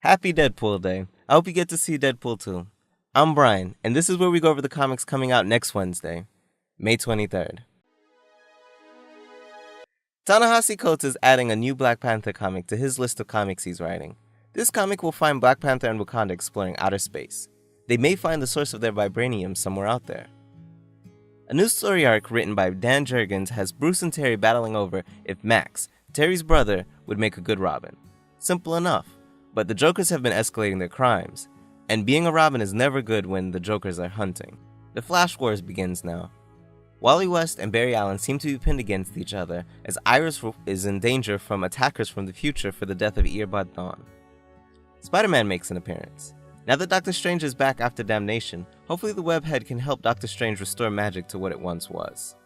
Happy Deadpool Day. I hope you get to see Deadpool 2. I'm Brian, and this is where we go over the comics coming out next Wednesday, May 23rd. Ta-Nehisi Coates is adding a new Black Panther comic to his list of comics he's writing. This comic will find Black Panther and Wakanda exploring outer space. They may find the source of their vibranium somewhere out there. A new story arc written by Dan Jurgens has Bruce and Terry battling over if Max, Terry's brother, would make a good Robin. Simple enough, but the Jokers have been escalating their crimes, and being a Robin is never good when the Jokers are hunting. The Flash Wars begins now. Wally West and Barry Allen seem to be pinned against each other as Iris is in danger from attackers from the future for the death of Earbud Thawne. Spider-Man makes an appearance. Now that Doctor Strange is back after Damnation, hopefully the Webhead can help Doctor Strange restore magic to what it once was.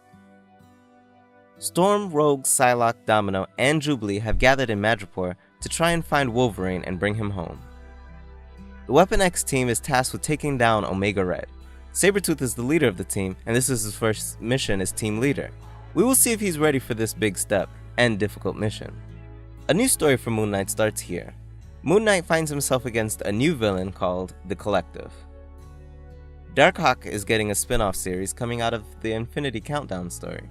Storm, Rogue, Psylocke, Domino, and Jubilee have gathered in Madripoor to try and find Wolverine and bring him home. The Weapon X team is tasked with taking down Omega Red. Sabretooth is the leader of the team, and this is his first mission as team leader. We will see if he's ready for this big step and difficult mission. A new story for Moon Knight starts here. Moon Knight finds himself against a new villain called The Collective. Darkhawk is getting a spin-off series coming out of the Infinity Countdown story.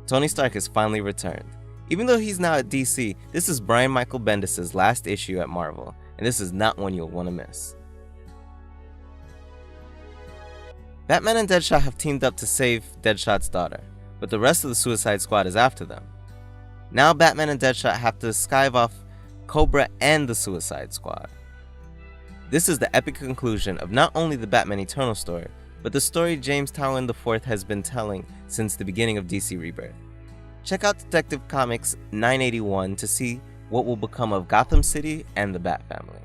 Tony Stark has finally returned. Even though he's now at DC, this is Brian Michael Bendis' last issue at Marvel, and this is not one you'll want to miss. Batman and Deadshot have teamed up to save Deadshot's daughter, but the rest of the Suicide Squad is after them. Now Batman and Deadshot have to skive off Cobra and the Suicide Squad. This is the epic conclusion of not only the Batman Eternal story, but the story James Tynion IV has been telling since the beginning of DC Rebirth. Check out Detective Comics 981 to see what will become of Gotham City and the Bat family.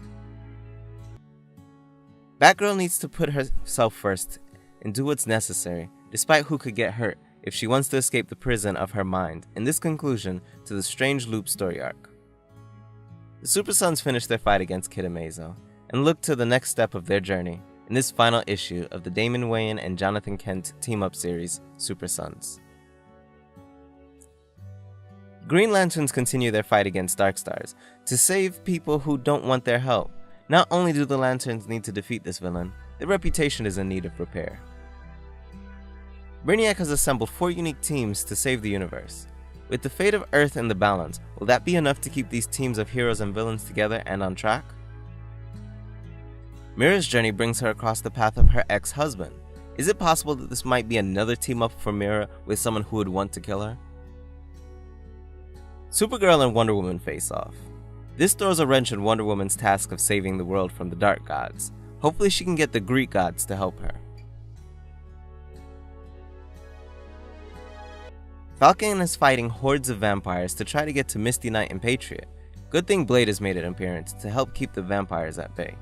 Batgirl needs to put herself first and do what's necessary, despite who could get hurt, if she wants to escape the prison of her mind, in this conclusion to the Strange Loop story arc. The Super Sons finish their fight against Kid Amazo, and look to the next step of their journey in this final issue of the Damon Wayans and Jonathan Kent team-up series, Super Sons. Green Lanterns continue their fight against Darkstars to save people who don't want their help. Not only do the Lanterns need to defeat this villain, their reputation is in need of repair. Brainiac has assembled 4 unique teams to save the universe. With the fate of Earth in the balance, will that be enough to keep these teams of heroes and villains together and on track? Mira's journey brings her across the path of her ex-husband. Is it possible that this might be another team-up for Mira with someone who would want to kill her? Supergirl and Wonder Woman face off. This throws a wrench in Wonder Woman's task of saving the world from the Dark Gods. Hopefully she can get the Greek gods to help her. Falcon is fighting hordes of vampires to try to get to Misty Knight and Patriot. Good thing Blade has made an appearance to help keep the vampires at bay.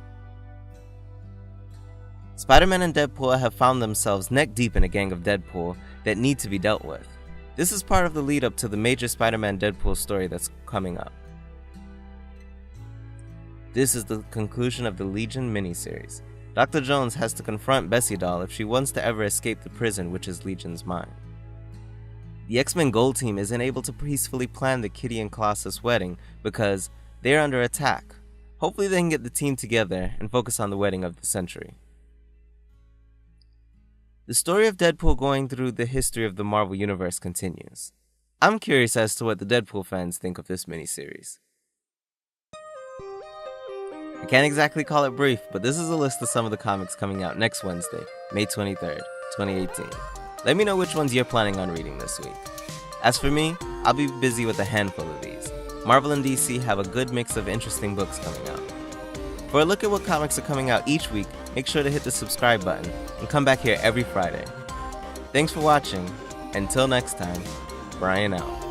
Spider-Man and Deadpool have found themselves neck deep in a gang of Deadpool that need to be dealt with. This is part of the lead up to the major Spider-Man Deadpool story that's coming up. This is the conclusion of the Legion miniseries. Dr. Jones has to confront Bessie Doll if she wants to ever escape the prison which is Legion's mind. The X-Men Gold Team isn't able to peacefully plan the Kitty and Colossus wedding because they're under attack. Hopefully they can get the team together and focus on the wedding of the century. The story of Deadpool going through the history of the Marvel Universe continues. I'm curious as to what the Deadpool fans think of this miniseries. I can't exactly call it brief, but this is a list of some of the comics coming out next Wednesday, May 23rd, 2018. Let me know which ones you're planning on reading this week. As for me, I'll be busy with a handful of these. Marvel and DC have a good mix of interesting books coming out. For a look at what comics are coming out each week, make sure to hit the subscribe button and come back here every Friday. Thanks for watching. Until next time, Brian out.